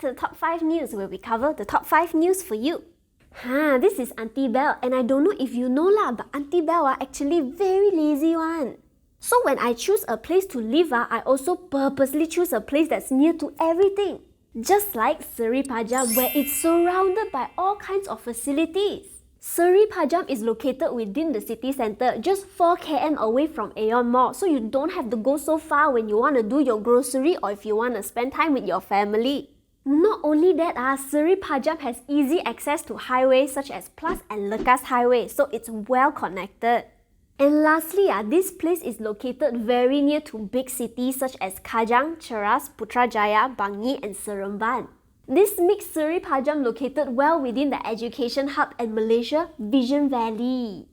to the Top 5 News, where we cover the top 5 news for you. This is Auntie Belle, and I don't know if you know lah, but Auntie Belle are actually very lazy one. So when I choose a place to live, I also purposely choose a place that's near to everything. Just like Seri Pajam, where it's surrounded by all kinds of facilities. Seri Pajam is located within the city centre, just 4 km away from Aeon Mall, so you don't have to go so far when you want to do your grocery or if you want to spend time with your family. Not only that, Seri Pajam has easy access to highways such as Plus and Lekas Highway, so it's well connected. And lastly, this place is located very near to big cities such as Kajang, Cheras, Putrajaya, Bangi and Seremban. This makes Seri Pajam located well within the education hub and Malaysia Vision Valley.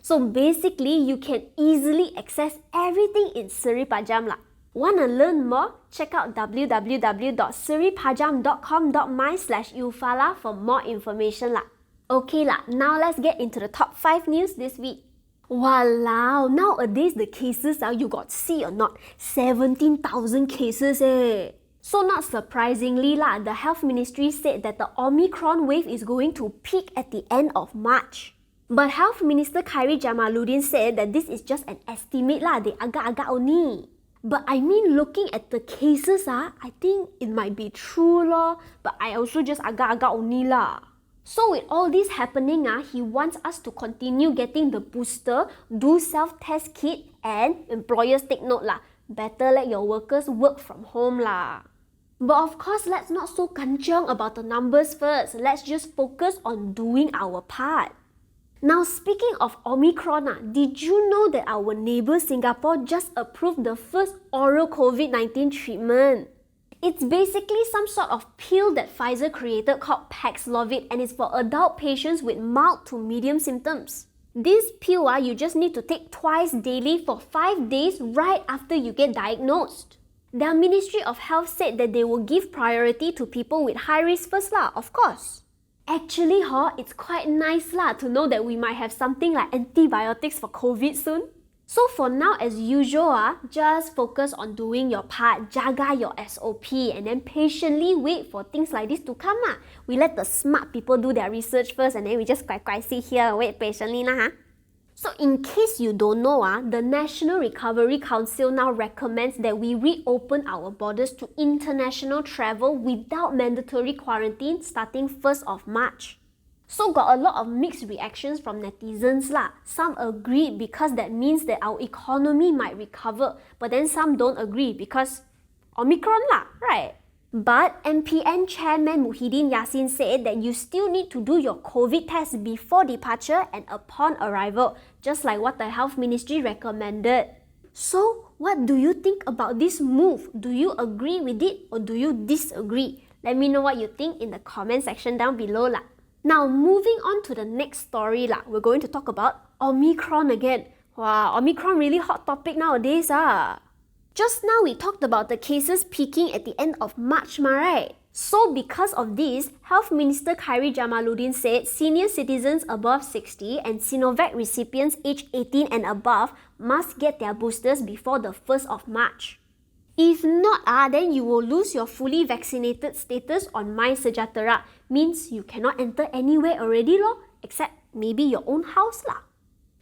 So basically, you can easily access everything in Seri Pajam lah. Wanna learn more? Check out www.seripajam.com.my/ufala for more information lah. Okay lah, now let's get into the top 5 news this week. Walao, nowadays the cases, you got see or not? 17,000 cases eh. So not surprisingly lah, the health ministry said that the Omicron wave is going to peak at the end of March. But Health Minister Khairi Jamaluddin said that this is just an estimate lah, they agak-agak only. But I mean, looking at the cases, I think it might be true lor, but I also just agak-agak only lah. So with all this happening, he wants us to continue getting the booster, do self-test kit, and employers take note lah. Better let your workers work from home lah. But of course, let's not so kanchiong about the numbers first. Let's just focus on doing our part. Now speaking of Omicron, did you know that our neighbour Singapore just approved the first oral COVID-19 treatment? It's basically some sort of pill that Pfizer created called Paxlovid, and it's for adult patients with mild to medium symptoms. This pill, you just need to take twice daily for 5 days right after you get diagnosed. The Ministry of Health said that they will give priority to people with high risk first lah, of course. Actually, it's quite nice lah to know that we might have something like antibiotics for COVID soon. So for now, as usual, just focus on doing your part, jaga your SOP, and then patiently wait for things like this to come. We let the smart people do their research first, and then we just quite sit here and wait patiently. So in case you don't know, the National Recovery Council now recommends that we reopen our borders to international travel without mandatory quarantine starting 1st of March. So got a lot of mixed reactions from netizens lah. Some agreed because that means that our economy might recover, but then some don't agree because Omicron lah, right? But MPN Chairman Muhyiddin Yassin said that you still need to do your COVID test before departure and upon arrival, just like what the Health Ministry recommended. So what do you think about this move? Do you agree with it or do you disagree? Let me know what you think in the comment section down below lah. Now, moving on to the next story lah, we're going to talk about Omicron again. Wow, Omicron really hot topic nowadays Just now we talked about the cases peaking at the end of March, right? So because of this, Health Minister Khairi Jamaluddin said senior citizens above 60 and Sinovac recipients aged 18 and above must get their boosters before the 1st of March. If not, then you will lose your fully vaccinated status on MySejahtera. Means you cannot enter anywhere already except maybe your own house lah.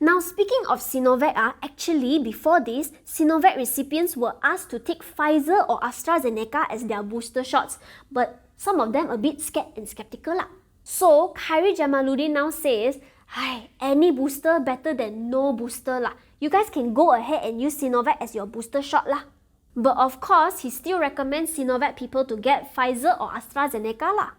Now speaking of Sinovac, actually before this, Sinovac recipients were asked to take Pfizer or AstraZeneca as their booster shots, but some of them a bit scared and skeptical lah. So Khairi Jamaluddin now says, any booster better than no booster lah. You guys can go ahead and use Sinovac as your booster shot lah. But of course, he still recommends Sinovac people to get Pfizer or AstraZeneca lah.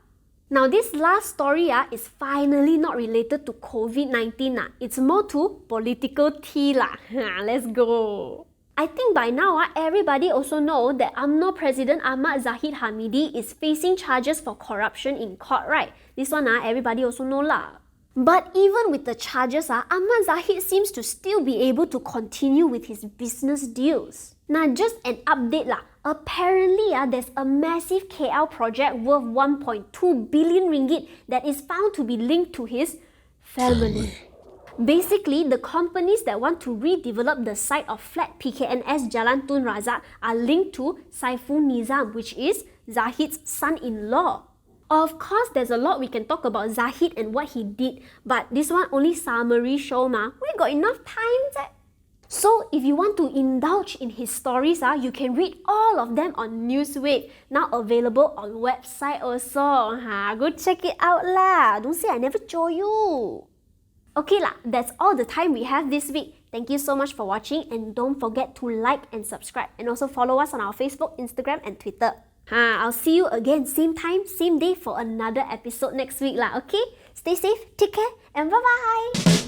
Now this last story is finally not related to COVID-19 It's more to political tea lah. Let's go. I think by now everybody also know that UMNO President Ahmad Zahid Hamidi is facing charges for corruption in court, right? This one everybody also know lah. But even with the charges, Ahmad Zahid seems to still be able to continue with his business deals. Now, just an update lah. Apparently, there's a massive KL project worth 1.2 billion ringgit that is found to be linked to his family. Basically, the companies that want to redevelop the site of flat PKNS Jalan Tun Razak are linked to Saiful Nizam, which is Zahid's son-in-law. Of course, there's a lot we can talk about Zahid and what he did, but this one only summary show ma. We got enough time that. So if you want to indulge in his stories, you can read all of them on Newswav, now available on website also. Go check it out lah. Don't say I never show you. Okay lah, that's all the time we have this week. Thank you so much for watching, and don't forget to like and subscribe, and also follow us on our Facebook, Instagram and Twitter. I'll see you again same time, same day for another episode next week lah, okay? Stay safe, take care, and bye-bye!